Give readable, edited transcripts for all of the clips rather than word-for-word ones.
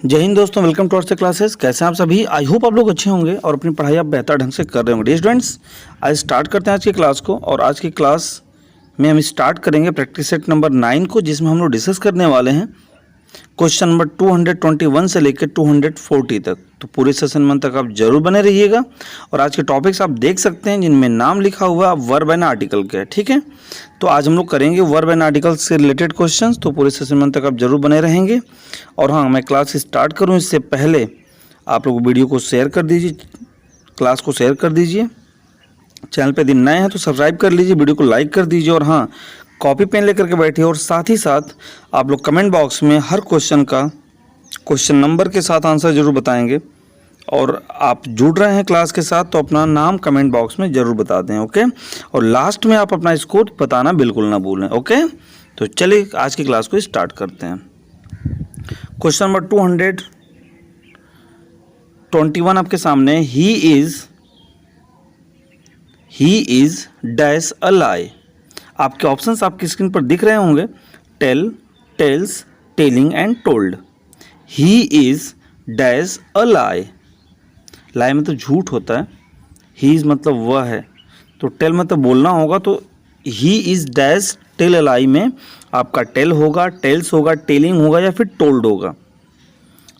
जय हिंद दोस्तों, welcome to our classes. कैसे हैं आप सभी? आई होप आप लोग अच्छे होंगे और अपनी पढ़ाई आप बेहतर ढंग से कर रहे होंगे। स्टूडेंट्स, आज स्टार्ट करते हैं आज की क्लास को। और आज की क्लास में हम स्टार्ट करेंगे प्रैक्टिस सेट नंबर 9 को, जिसमें हम लोग डिस्कस करने वाले हैं क्वेश्चन नंबर 221 से लेकर 240 तक। तो पूरे सेशन में तक आप जरूर बने रहिएगा। और आज के टॉपिक्स आप देख सकते हैं जिनमें नाम लिखा हुआ है वर्ब एंड आर्टिकल के, ठीक है। तो आज हम लोग करेंगे वर्ब एंड आर्टिकल से रिलेटेड क्वेश्चंस। तो पूरे सेशन में तक आप जरूर बने रहेंगे। और हाँ, मैं क्लास स्टार्ट करूँ इससे पहले आप लोग वीडियो को शेयर कर दीजिए, क्लास को शेयर कर दीजिए। चैनल पे यदि नए हैं तो सब्सक्राइब कर लीजिए, वीडियो को लाइक कर दीजिए। और हाँ, कॉपी पेन लेकर के बैठिए। और साथ ही साथ आप लोग कमेंट बॉक्स में हर क्वेश्चन का क्वेश्चन नंबर के साथ आंसर जरूर बताएंगे। और आप जुड़ रहे हैं क्लास के साथ तो अपना नाम कमेंट बॉक्स में ज़रूर बता दें, ओके। और लास्ट में आप अपना स्कोर बताना बिल्कुल ना भूलें, ओके। तो चलिए आज की क्लास को स्टार्ट करते हैं। क्वेश्चन नंबर 221 आपके सामने। He is dash a lie. आपके ऑप्शंस आपकी स्क्रीन पर दिख रहे होंगे। Tell, tells, telling and told. He is dash a lie. Lie मतलब झूठ होता है। ही इज़ मतलब वह है, तो टेल मतलब बोलना होगा। तो he is dash tell a lie में आपका टेल होगा, टेल्स होगा, टेलिंग होगा या फिर टोल्ड होगा।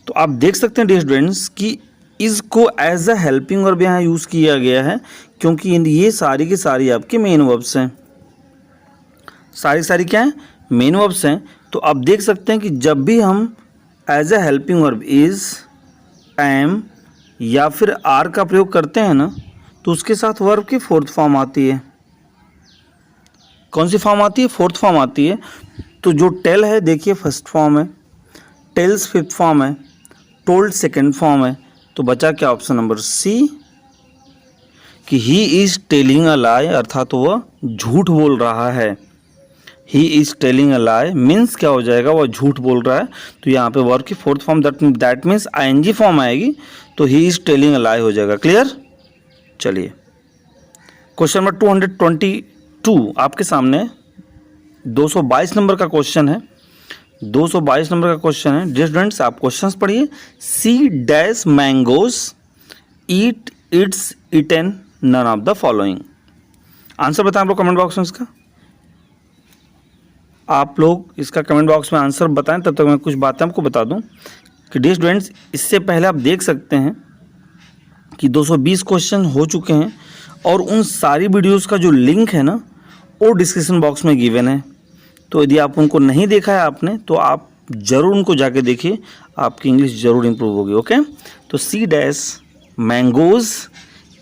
तो आप देख सकते हैं डियर स्टूडेंट्स कि इसको एज अ हेल्पिंग वर्ब यहाँ यूज़ किया गया है, क्योंकि ये सारी की सारी आपके मेन वर्ब्स हैं। सारी क्या है? मेन वर्ब्स हैं। तो आप देख सकते हैं कि जब भी हम as a helping verb is, am या फिर आर का प्रयोग करते हैं ना, तो उसके साथ वर्ब की फोर्थ फॉर्म आती है। कौन सी फॉर्म आती है? फोर्थ फॉर्म आती है। तो जो टेल है देखिए फर्स्ट फॉर्म है, टेल्स फिफ्थ फॉर्म है, टोल्ड सेकेंड फॉर्म है। तो बचा क्या? ऑप्शन नंबर सी, कि ही इज़ टेलिंग अ लाई, अर्थात वह झूठ बोल रहा है। He is telling a lie means क्या हो जाएगा? वह झूठ बोल रहा है। तो यहाँ पे वर्ब की fourth form that means ING form आएगी। तो ही इज़ टेलिंग अ लाई हो जाएगा। क्लियर? चलिए क्वेश्चन नंबर 222 आपके सामने 222 नंबर का क्वेश्चन है। 222 नंबर का क्वेश्चन है। डियर स्टूडेंट्स, आप क्वेश्चंस पढ़िए। C dash mangoes eat it's eaten none of the following. Answer बताएं आप लोग कमेंट बॉक्स में इसका। आप लोग इसका कमेंट बॉक्स में आंसर बताएं, तब तक मैं कुछ बातें आपको बता दूं कि डियर स्टूडेंट्स, इससे पहले आप देख सकते हैं कि 220 क्वेश्चन हो चुके हैं। और उन सारी वीडियोस का जो लिंक है ना, वो डिस्क्रिप्शन बॉक्स में गिवन है। तो यदि आप उनको नहीं देखा है आपने, तो आप ज़रूर उनको जाके देखिए, आपकी इंग्लिश ज़रूर इंप्रूव होगी, ओके। तो C dash mangoes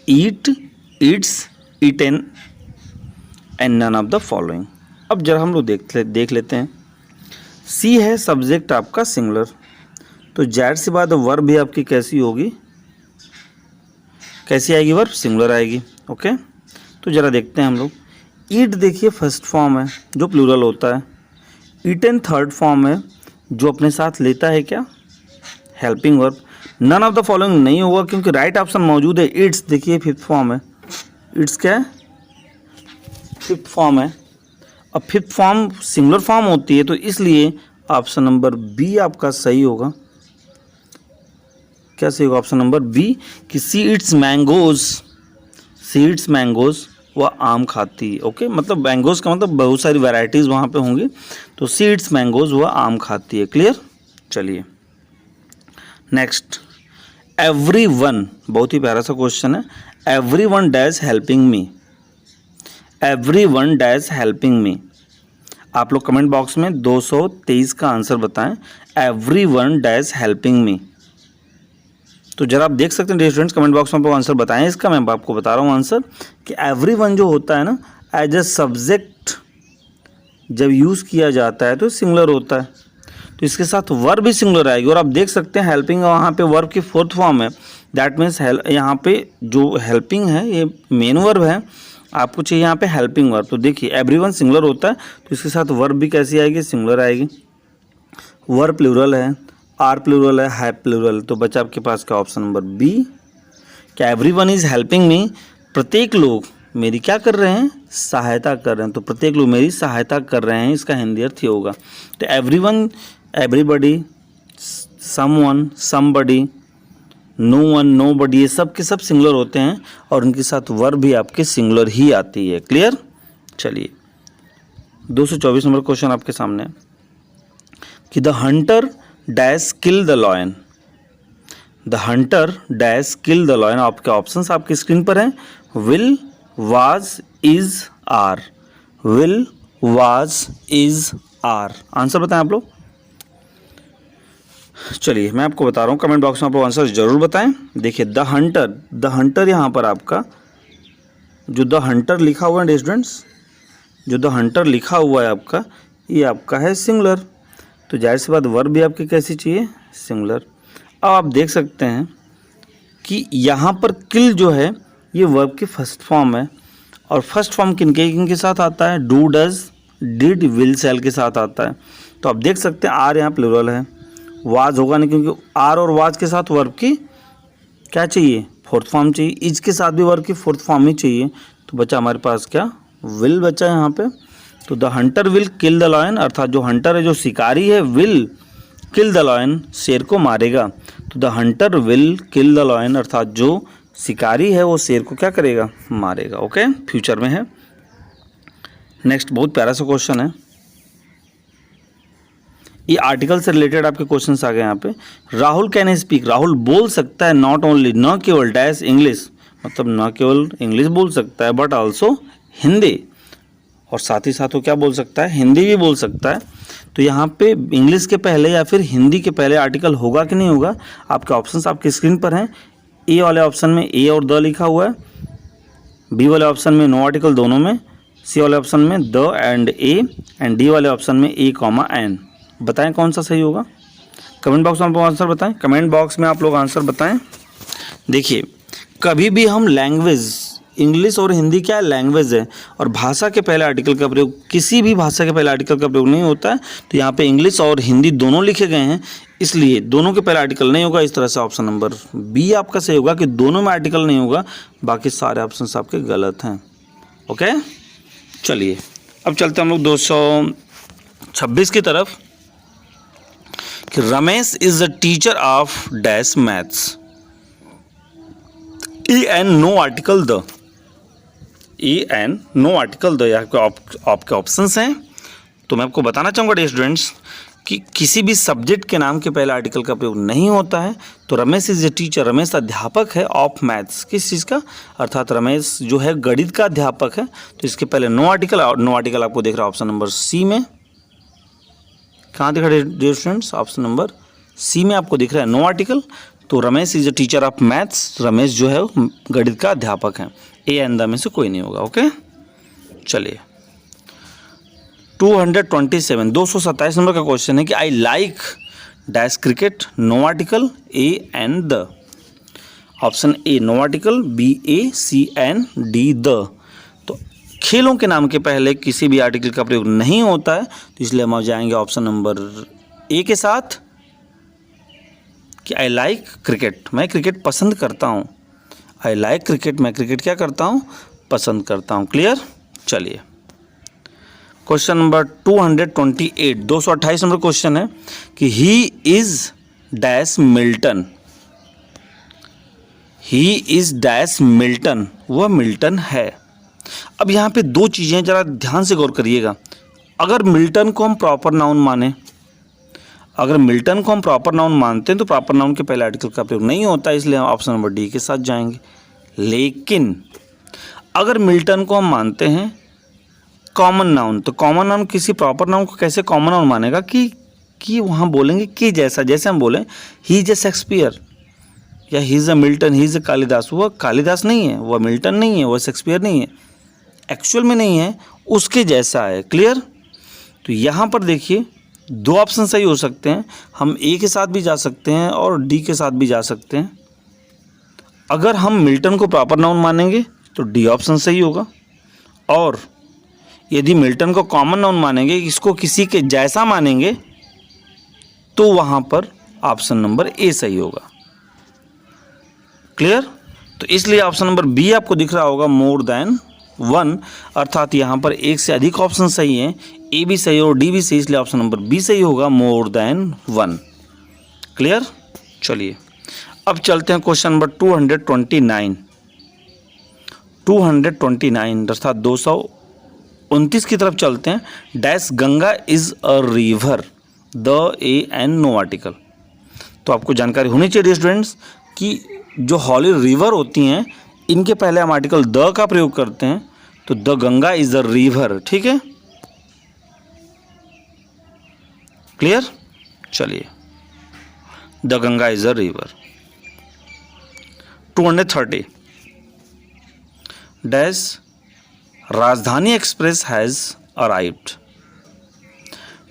eats eaten and none of the following. अब जरा हम लोग देख लेते हैं। सी है सब्जेक्ट आपका सिंगुलर, तो जाहिर सी बात वर्ब भी आपकी कैसी होगी? कैसी आएगी वर्ब? सिंगुलर आएगी, ओके। तो ज़रा देखते हैं हम लोग। ईट देखिए फर्स्ट फॉर्म है जो प्लूरल होता है। ईटन थर्ड फॉर्म है जो अपने साथ लेता है क्या? Helping verb. None of the following नहीं होगा क्योंकि राइट ऑप्शन मौजूद है। इट्स देखिए फिफ्थ फॉर्म है। इट्स क्या है? फिफ्थ फॉर्म है। अब फिफ्थ फॉर्म सिंगुलर फॉर्म होती है, तो इसलिए ऑप्शन नंबर बी आपका सही होगा। क्या सही होगा? ऑप्शन नंबर बी, कि सी इट्स मैंगोज, वह आम खाती है, ओके। मतलब मैंगोज का मतलब बहुत सारी वैरायटीज़ वहाँ पे होंगी। तो सी इट्स मैंगोज, वह आम खाती है। क्लियर? चलिए नेक्स्ट। एवरीवन, बहुत ही प्यारा सा क्वेश्चन है। Everyone dash helping me. Everyone dash helping me. आप लोग कमेंट बॉक्स में 223 का आंसर बताएं। Everyone dash helping me. तो जरा आप देख सकते हैं स्टूडेंट्स, कमेंट बॉक्स में आपको आंसर बताएं इसका। मैं आपको बता रहा हूँ आंसर कि एवरीवन जो होता है ना, एज अ सब्जेक्ट जब यूज़ किया जाता है तो सिंगुलर होता है। तो इसके साथ वर्ब भी सिंगुलर आएगी। और आप देख सकते हैं हेल्पिंग वहाँ पे वर्ब की फोर्थ फॉर्म है। दैट मीन्स यहाँ पे जो हेल्पिंग है ये मेन वर्ब है। आपको चाहिए यहाँ पे हेल्पिंग वर्ब। तो देखिए एवरीवन सिंगुलर होता है, तो इसके साथ वर्ब भी कैसी आएगी? सिंगुलर आएगी। वर्ब प्लूरल है, आर प्लूरल है, है प्लूरल। तो बचा आपके पास का ऑप्शन नंबर बी, क्या एवरीवन इज़ हेल्पिंग मी। प्रत्येक लोग मेरी क्या कर रहे हैं? सहायता कर रहे हैं। तो प्रत्येक लोग मेरी सहायता कर रहे हैं, इसका हिंदी अर्थ ये होगा। तो everyone, everybody, someone, somebody, no one, nobody, ये सब के सब सिंगुलर होते हैं और उनके साथ वर्ब भी आपके सिंगुलर ही आती है। क्लियर? चलिए 224 नंबर क्वेश्चन आपके सामने कि the hunter dash kill the lion. The hunter dash kill the lion, आपके ऑप्शंस आपकी स्क्रीन पर हैं, will, was, is, are. Will, was, is, are. Answer बताएं आप लोग। चलिए मैं आपको बता रहा हूँ, कमेंट बॉक्स में आप लोग आंसर जरूर बताएं। देखिए द हंटर यहाँ पर आपका जो द हंटर लिखा हुआ है स्टूडेंट्स, जो द हंटर लिखा हुआ है आपका, ये आपका है सिंगुलर, तो जाहिर सी बात वर्ब भी आपकी कैसी चाहिए, सिंगुलर। अब आप देख सकते हैं कि यहाँ पर किल जो है ये वर्ब की फर्स्ट फॉर्म है, और फर्स्ट फॉर्म किनके साथ आता है, डू, डज, डिड, विल, शैल के साथ आता है। तो आप देख सकते हैं आर यहाँ प्लूरल है, वाज होगा नहीं क्योंकि आर और वाज के साथ वर्ब की क्या चाहिए, फोर्थ फॉर्म चाहिए। इज के साथ भी वर्ब की फोर्थ फॉर्म ही चाहिए, तो बचा हमारे पास क्या, विल बचा यहाँ पे। तो the Hunter will kill the lion, अर्थात जो हंटर है, जो शिकारी है, विल किल द लॉयन, शेर को मारेगा। तो the Hunter will kill the lion, अर्थात जो शिकारी है वो शेर को क्या करेगा, मारेगा। ओके, फ्यूचर में है। नेक्स्ट बहुत प्यारा सा क्वेश्चन है, ये आर्टिकल से रिलेटेड आपके क्वेश्चंस आ गए यहाँ पे। राहुल कैन स्पीक, राहुल बोल सकता है, नॉट ओनली, न केवल डैश इंग्लिश, मतलब न केवल इंग्लिश बोल सकता है बट आल्सो हिंदी, और साथ ही साथ वो क्या बोल सकता है, हिंदी भी बोल सकता है। तो यहाँ पे इंग्लिश के पहले या फिर हिंदी के पहले आर्टिकल होगा कि नहीं होगा, आपके ऑप्शंस आपकी स्क्रीन पर हैं। ए वाले ऑप्शन में ए और द लिखा हुआ है, बी वाले ऑप्शन में नो आर्टिकल दोनों में, सी वाले ऑप्शन में the end A, and D वाले ऑप्शन में ए कॉमा एन। बताएं कौन सा सही होगा, कमेंट बॉक्स में आप लोग आंसर बताएं, कमेंट बॉक्स में आप लोग आंसर बताएं। देखिए कभी भी हम लैंग्वेज, इंग्लिश और हिंदी क्या लैंग्वेज है, और भाषा के पहले आर्टिकल का प्रयोग, किसी भी भाषा के पहले आर्टिकल का प्रयोग नहीं होता है। तो यहाँ पे इंग्लिश और हिंदी दोनों लिखे गए हैं, इसलिए दोनों के पहले आर्टिकल नहीं होगा। इस तरह से ऑप्शन नंबर बी आपका सही होगा कि दोनों में आर्टिकल नहीं होगा, बाकी सारे ऑप्शन आपके गलत हैं। ओके, चलिए अब चलते हैं हम लोग 226 की तरफ कि Ramesh is the teacher of dash maths. A an no article the, a an no article the, आपके ऑप्शंस हैं। तो मैं आपको बताना चाहूँगा डियर स्टूडेंट्स कि किसी भी सब्जेक्ट के नाम के पहले आर्टिकल का प्रयोग नहीं होता है। तो Ramesh is a teacher, Ramesh अध्यापक है ऑफ मैथ्स, किस चीज़ का, अर्थात रमेश जो है गणित का अध्यापक है। तो इसके पहले नो आर्टिकल, और नो आर्टिकल आपको दिख रहा है ऑप्शन नंबर सी में। कहाँ दिख रहा है dear students, option number C में आपको दिख रहा है नो आर्टिकल। तो Ramesh is a teacher of maths, Ramesh जो है गणित का अध्यापक है। ए एंड द में से कोई नहीं होगा। ओके, चलिए 227 नंबर का क्वेश्चन है कि I like dash cricket, no article, a and the. Option A no article, B a, C an, D the. तो खेलों के नाम के पहले किसी भी आर्टिकल का प्रयोग नहीं होता है, तो इसलिए हम आ जाएंगे ऑप्शन नंबर ए के साथ कि आई लाइक क्रिकेट, मैं क्रिकेट पसंद करता हूँ। आई लाइक क्रिकेट, मैं क्रिकेट क्या करता हूँ, पसंद करता हूँ। क्लियर? चलिए क्वेश्चन नंबर 228, 228 नंबर क्वेश्चन है कि he is dash Milton, he is dash Milton, वह मिल्टन है। अब यहाँ पे दो चीज़ें जरा ध्यान से गौर करिएगा। अगर मिल्टन को हम प्रॉपर नाउन माने, अगर मिल्टन को हम प्रॉपर नाउन मानते हैं तो प्रॉपर नाउन के पहले आर्टिकल का प्रयोग नहीं होता है, इसलिए हम ऑप्शन नंबर डी के साथ जाएंगे। लेकिन अगर मिल्टन को हम मानते हैं कॉमन नाउन, तो कॉमन नाउन किसी प्रॉपर नाउन को कैसे कॉमन नाउन मानेगा कि वहाँ बोलेंगे कि जैसा, जैसे हम बोलें ही इज ए शेक्सपियर या he is a Milton, he is a Kalidas, वह कालिदास नहीं है, वह मिल्टन नहीं है, वह शेक्सपियर नहीं है, एक्चुअल में नहीं है, उसके जैसा है। क्लियर? तो यहाँ पर देखिए दो ऑप्शन सही हो सकते हैं, हम ए के साथ भी जा सकते हैं और डी के साथ भी जा सकते हैं। अगर हम मिल्टन को प्रॉपर नाउन मानेंगे तो डी ऑप्शन सही होगा, और यदि मिल्टन को कॉमन नाउन मानेंगे, इसको किसी के जैसा मानेंगे, तो वहाँ पर ऑप्शन नंबर ए सही होगा। क्लियर? तो इसलिए ऑप्शन नंबर बी आपको दिख रहा होगा मोर देन वन, अर्थात यहाँ पर एक से अधिक ऑप्शन सही हैं, ए भी सही और डी भी सही, इसलिए ऑप्शन नंबर बी सही होगा मोर देन वन। क्लियर। चलिए अब चलते हैं क्वेश्चन नंबर 229 अर्थात 229 की तरफ चलते हैं। Dash Ganga is a river, the a an no article. तो आपको जानकारी होनी चाहिए स्टूडेंट्स कि जो हॉली रिवर होती हैं इनके पहले हम आर्टिकल द का प्रयोग करते हैं, तो the Ganga is a river, ठीक है, क्लियर। चलिए the Ganga is a river. 230 dash राजधानी एक्सप्रेस हैज अराइव्ड।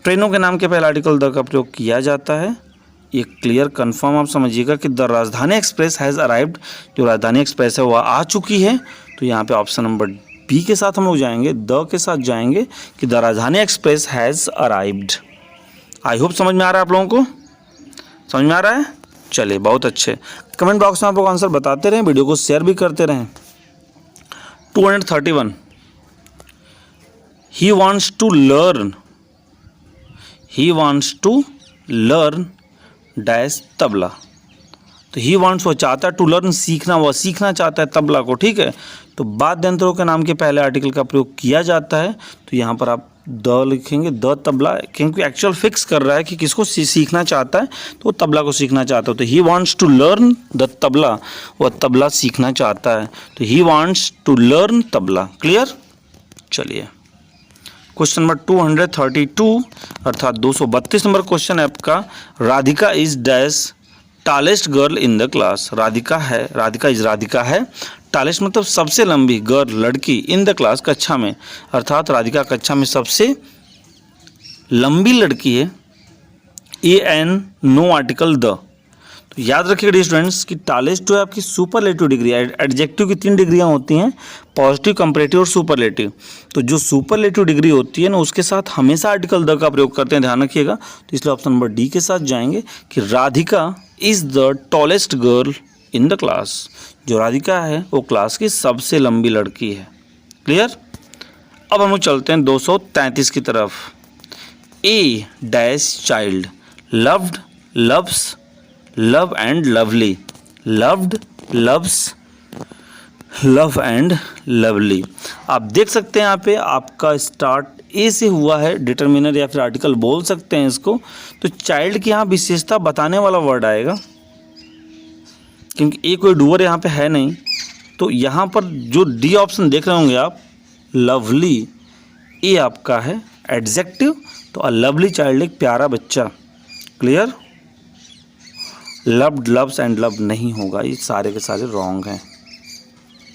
ट्रेनों के नाम के पहले आर्टिकल द का प्रयोग किया जाता है। ये क्लियर कंफर्म आप समझिएगा कि द राजधानी एक्सप्रेस हैज़ अराइव्ड, जो राजधानी एक्सप्रेस है वह आ चुकी है। तो यहाँ पे ऑप्शन नंबर बी के साथ हम लोग जाएंगे, द के साथ जाएंगे कि द राजधानी express has arrived. I hope समझ में आ रहा है आप लोगों को, समझ में आ रहा है। चलिए बहुत अच्छे, कमेंट बॉक्स में आप लोग आंसर बताते रहें, वीडियो को शेयर भी करते रहें। 231 he wants to learn dash tabla. तो ही वांट्स वो चाहता है, टू लर्न सीखना, वह सीखना चाहता है तबला को, ठीक है। तो वाद्ययंत्रों के नाम के पहले आर्टिकल का प्रयोग किया जाता है। तो यहाँ पर आप द लिखेंगे, द तबला, क्योंकि एक्चुअल फिक्स कर रहा है कि किसको सीखना चाहता है, तो वो तबला को सीखना चाहता है। तो he wants to learn the tabla, वह तबला सीखना चाहता है। तो he wants to learn tabla, clear. चलिए क्वेश्चन नंबर 232 अर्थात 232 नंबर क्वेश्चन है आपका। Radhika is dash tallest girl in the class. Radhika है टालेस्ट मतलब सबसे लंबी, गर्ल लड़की, इन द क्लास कक्षा में, अर्थात राधिका कक्षा में सबसे लंबी लड़की है। ए एन नो आर्टिकल द। तो याद रखिएगा स्टूडेंट्स कि टालेस्ट जो है आपकी सुपरलेटिव डिग्री, एडजेक्टिव की 3 डिग्रियां होती हैं, पॉजिटिव, कंपैरेटिव और सुपरलेटिव। तो जो सुपरलेटिव डिग्री होती है ना उसके साथ हमेशा आर्टिकल द का प्रयोग करते हैं, ध्यान रखिएगा। तो इसलिए ऑप्शन नंबर डी के साथ जाएंगे कि Radhika is the tallest girl in the class. जो राधिका है वो क्लास की सबसे लंबी लड़की है, क्लियर। अब हम लोग चलते हैं 233 की तरफ। A dash child loved, loves, love and lovely, loved, loves, love and lovely. आप देख सकते हैं यहाँ पे आपका स्टार्ट ए से हुआ है, डिटर्मिनर या फिर आर्टिकल बोल सकते हैं इसको। तो चाइल्ड की यहाँ विशेषता बताने वाला वर्ड आएगा, क्योंकि ए कोई डूअर यहाँ पे है नहीं। तो यहाँ पर जो डी ऑप्शन देख रहे होंगे आप, लवली, ए आपका है एडजेक्टिव। तो अ लवली चाइल्ड एक प्यारा बच्चा, clear. Loved, loves and love नहीं होगा, ये सारे के सारे रॉन्ग हैं,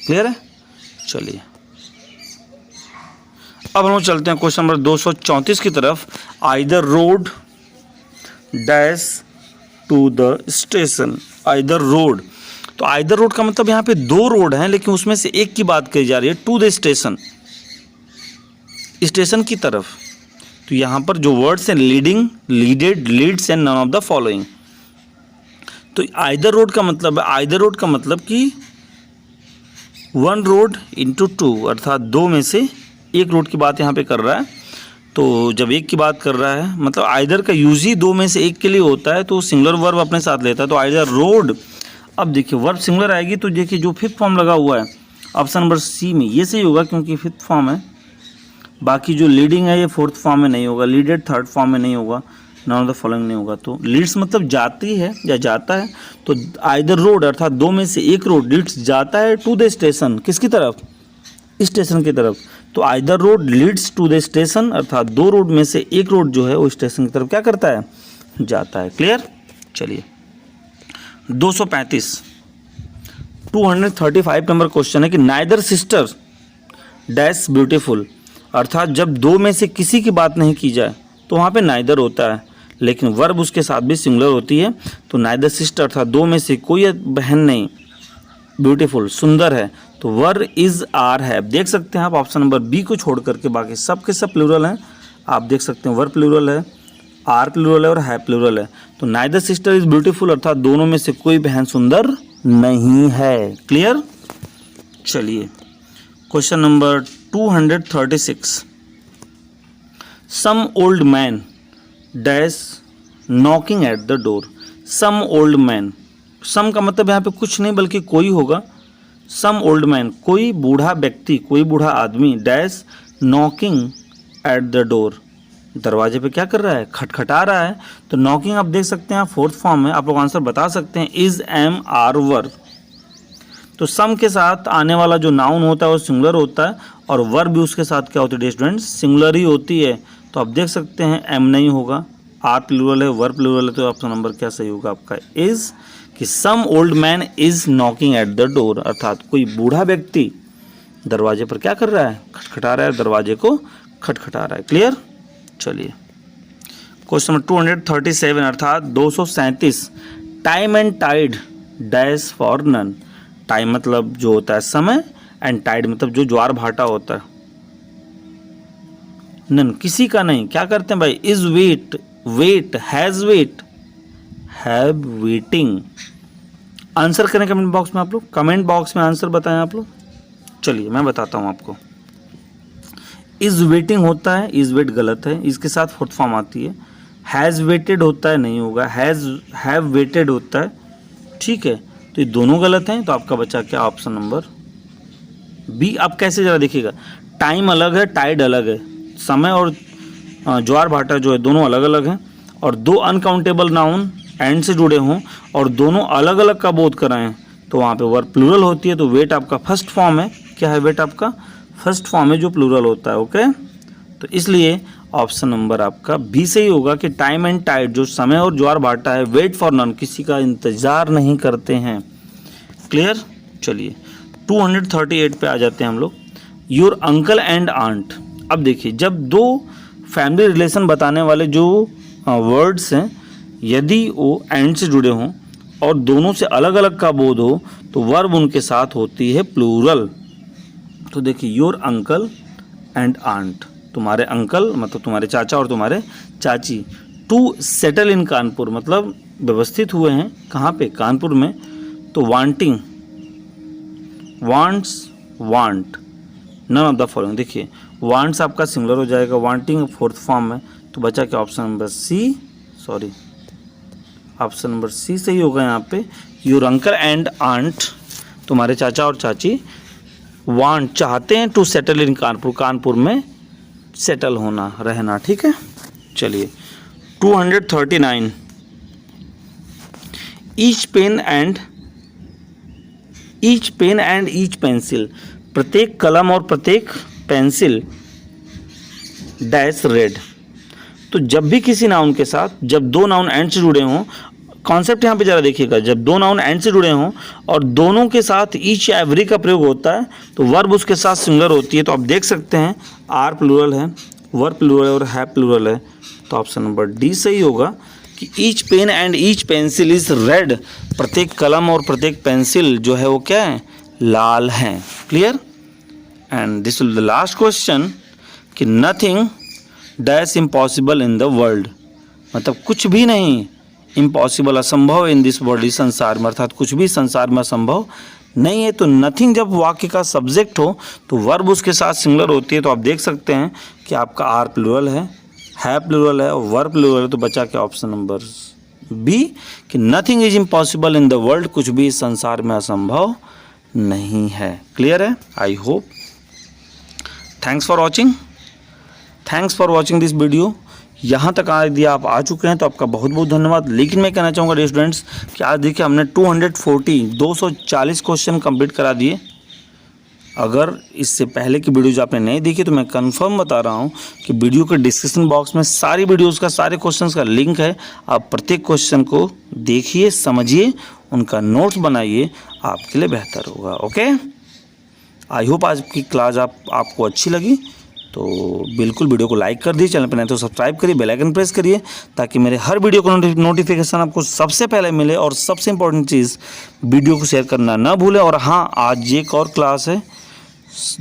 क्लियर है। चलिए अब हम लोग चलते हैं क्वेश्चन नंबर 234 की तरफ। Either road dash to the station, either road. तो आइदर रोड का मतलब यहाँ पे 2 रोड हैं, लेकिन उसमें से एक की बात कही जा रही है, टू द स्टेशन, स्टेशन की तरफ। तो यहाँ पर जो वर्ड्स हैं leading, leaded, leads and none of the following. तो आइदर रोड का मतलब है, आइदर रोड का मतलब कि 1 रोड इंटू 2, अर्थात 2 में से 1 रोड की बात यहाँ पे कर रहा है। तो जब 1 की बात कर रहा है मतलब आइदर का यूज ही 2 में से 1 के लिए होता है, तो सिंगुलर वर्ब अपने साथ लेता है। तो आइदर रोड, अब देखिए वर्ब सिंगुलर आएगी तो देखिए जो 5th फॉर्म लगा हुआ है ऑप्शन नंबर सी में, ये सही होगा क्योंकि 5th फॉर्म है। बाकी जो लीडिंग है ये 4th फॉर्म में नहीं होगा, लीडेड 3rd फॉर्म में नहीं होगा, नॉन ऑफ द फॉलोइंग नहीं होगा। तो लीड्स मतलब जाती है या जाता है। तो आइदर रोड अर्थात 2 में से 1 रोड लीड्स जाता है टू द स्टेशन, किसकी तरफ, स्टेशन की तरफ। तो either road leads to the station, अर्थात 2 रोड में से 1 रोड जो है वो स्टेशन की तरफ क्या करता है, जाता है, क्लियर। चलिए 235 235 नंबर क्वेश्चन है कि नाइदर सिस्टर डैश ब्यूटीफुल। अर्थात जब 2 में से किसी की बात नहीं की जाए तो वहाँ पे नाइदर होता है, लेकिन वर्ब उसके साथ भी सिंगुलर होती है। तो नाइदर सिस्टर अर्थात 2 में से कोई बहन नहीं, ब्यूटीफुल सुंदर है, तो वर इज आर है। देख सकते हैं आप ऑप्शन नंबर बी को छोड़ करके बाकी सब के सब प्लूरल हैं। आप देख सकते हैं वर प्लूरल है, आर प्लूरल है और है प्लूरल है। तो नाइदर सिस्टर इज ब्यूटीफुल अर्थात दोनों में से कोई बहन सुंदर नहीं है, क्लियर। चलिए question number 236 some old man dash knocking at the door. Some old man, some का मतलब यहाँ पे कुछ नहीं बल्कि कोई होगा। सम ओल्ड मैन, कोई बूढ़ा व्यक्ति, कोई बूढ़ा आदमी, dash knocking at the door, दरवाजे पे क्या कर रहा है, खटखटा रहा है। तो नॉकिंग आप देख सकते हैं फोर्थ फॉर्म में, आप लोग आंसर बता सकते हैं, इज एम आर वर्ब। तो सम के साथ आने वाला जो नाउन होता है वो सिंगुलर होता है और वर्ब भी उसके साथ क्या होती है स्टूडेंट्स, सिंगुलर ही होती है। तो आप देख सकते हैं एम नहीं होगा, आर प्लूरल है, वर्ब प्लूरल है, तो ऑप्शन नंबर क्या सही होगा आपका, इज, कि some old man is knocking at the door, अर्थात कोई बूढ़ा व्यक्ति दरवाजे पर क्या कर रहा है, खटखटा रहा है, दरवाजे को खटखटा रहा है। क्लियर। चलिए क्वेश्चन नंबर 237 अर्थात 237, time and tide dash for none. Time मतलब जो होता है समय, एंड टाइड मतलब जो ज्वार भाटा होता है। नन किसी का नहीं, क्या करते हैं भाई, is wait, wait, has wait, have waiting. Answer करें कमेंट बॉक्स में आप लोग, कमेंट बॉक्स में आंसर बताएं आप लोग। चलिए मैं बताता हूं आपको। इज वेटिंग होता है, इज वेट गलत है, इसके साथ फोर्थ फॉर्म आती है। हैज वेटेड होता है, नहीं होगा, हैज हैव वेटेड होता है, ठीक है। तो ये दोनों गलत हैं, तो आपका बचा क्या, ऑप्शन नंबर बी। आप कैसे जरा देखिएगा, टाइम अलग है, टाइड अलग है, समय और ज्वार भाटा जो है दोनों अलग अलग हैं, और दो अनकाउंटेबल नाउन एंड से जुड़े हों और दोनों अलग अलग का बोध कराएं, तो वहाँ पे वर्ब प्लूरल होती है। तो वेट आपका फर्स्ट फॉर्म है, क्या है वेट आपका फर्स्ट फॉर्म है जो प्लूरल होता है, ओके। तो इसलिए ऑप्शन नंबर आपका बी सही होगा कि टाइम एंड टाइड जो समय और ज्वार भाटा है, वेट फॉर नन किसी का इंतजार नहीं करते हैं। क्लियर। चलिए 238 पे आ जाते हैं हम लोग। Your uncle and aunt. अब देखिए, जब दो फैमिली रिलेशन बताने वाले जो वर्ड्स हैं, यदि वो एंड से जुड़े हों और दोनों से अलग अलग का बोध हो, तो वर्ब उनके साथ होती है प्लूरल। तो देखिए, योर अंकल एंड आंट, तुम्हारे अंकल मतलब तुम्हारे चाचा और तुम्हारे चाची, टू सेटल इन कानपुर मतलब व्यवस्थित हुए हैं, कहाँ पे, कानपुर में। तो wanting, wants, want, none of the following. देखिए वांट्स आपका सिंगुलर हो जाएगा, वांटिंग फोर्थ फॉर्म में, तो बचा क्या, option number C, sorry option number C सही होगा यहाँ पे। योर अंकल एंड आंट, तुम्हारे चाचा और चाची, वांट चाहते हैं, to settle in Kanpur, Kanpur में सेटल होना, रहना, ठीक है। चलिए 239, each pen and each pencil, प्रत्येक कलम और प्रत्येक पेंसिल डैश रेड। तो जब भी किसी नाउन के साथ, जब दो नाउन एंड से जुड़े हों, कॉन्सेप्ट यहाँ पे जरा देखिएगा, जब दो नाउन एंड से जुड़े हों और दोनों के साथ ईच या एवरी का प्रयोग होता है, तो वर्ब उसके साथ सिंगुलर होती है। तो आप देख सकते हैं आर प्लूरल है, वर्ब प्लूरल है और हैव प्लूरल है। तो ऑप्शन नंबर डी सही होगा कि each pen and each pencil is red, प्रत्येक कलम और प्रत्येक पेंसिल जो है वो क्या है, लाल हैं। Clear. And this will the last question कि nothing dash impossible in the world, मतलब कुछ भी नहीं इम्पॉसिबल असंभव इन दिस वर्ल्ड, इस संसार में, अर्थात कुछ भी संसार में असंभव नहीं है। तो नथिंग जब वाक्य का सब्जेक्ट हो तो वर्ब उसके साथ सिंगुलर होती है। तो आप देख सकते हैं कि आपका आर प्लूरल है प्लूरल है और वर्ब प्लूरल है। तो बचा क्या, ऑप्शन नंबर बी कि nothing is impossible in the world, कुछ भी इस संसार में असंभव नहीं है। क्लियर है। I hope, thanks for watching this video. यहाँ तक यदि आप आ चुके हैं तो आपका बहुत बहुत धन्यवाद। लेकिन मैं कहना चाहूँगा डियर स्टूडेंट्स कि आज देखिए हमने 240 क्वेश्चन कंप्लीट करा दिए। अगर इससे पहले की वीडियोज आपने नहीं देखी तो मैं कंफर्म बता रहा हूँ कि वीडियो के डिस्क्रिप्शन बॉक्स में सारी वीडियोज़ का, सारे क्वेश्चंस का लिंक है। आप प्रत्येक क्वेश्चन को देखिए, समझिए, उनका नोट्स बनाइए, आपके लिए बेहतर होगा। ओके, आई होप आज की क्लास आपको अच्छी लगी। तो बिल्कुल वीडियो को लाइक कर दीजिए, चैनल पर नहीं तो सब्सक्राइब करिए, बेल आइकन प्रेस करिए ताकि मेरे हर वीडियो का नोटिफिकेशन आपको सबसे पहले मिले। और सबसे इम्पोर्टेंट चीज़, वीडियो को शेयर करना ना भूलें। और हाँ, आज एक और क्लास है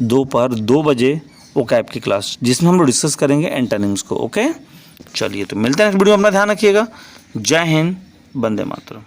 दोपहर 2 बजे ओकैब की क्लास, जिसमें हम लोग डिस्कस करेंगे एंटोनिम्स को। ओके, चलिए तो मिलते हैं नेक्स्ट वीडियो में। अपना ध्यान रखिएगा। जय हिंद, वंदे मातरम।